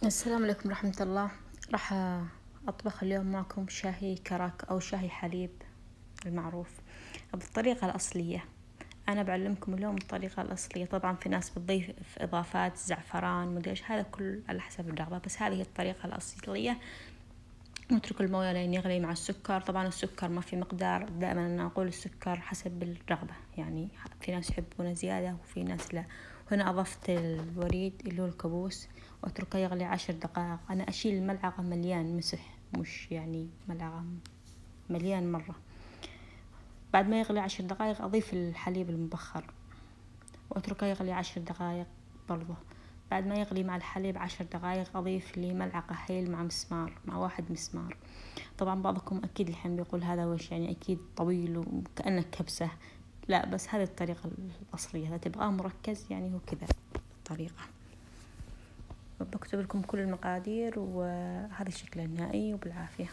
السلام عليكم ورحمة الله. راح أطبخ اليوم معكم شاهي كرك أو شاهي حليب المعروف بالطريقة الأصلية. أنا بعلمكم اليوم الطريقة الأصلية. طبعا في ناس بتضيف إضافات زعفران مدريش، هذا كل على حسب الرغبة، بس هذه هي الطريقة الأصلية. نترك الموية لين يغلي مع السكر. طبعا السكر ما في مقدار، دائما أنا أقول السكر حسب الرغبة، يعني في ناس يحبونه زيادة وفي ناس لا. هنا أضفت الوريد اللي هو الكبوس وأتركه يغلي 10 دقائق. أنا أشيل الملعقة مليان مسح، مش يعني ملعقة مليان مرة. بعد ما يغلي 10 دقائق أضيف الحليب المبخر وأتركه يغلي 10 دقائق برضه. بعد ما يغلي مع الحليب 10 دقائق أضيف لي ملعقة هيل مع مسمار، مع 1 مسمار. طبعا بعضكم أكيد الحين بيقول هذا وش يعني، أكيد طويل وكأنه كبسة. لا، بس هذه الطريقة الأصلية. إذا تبغاه مركز يعني هو كذا الطريقة. بكتب لكم كل المقادير، وهذا شكله النهائي وبالعافية.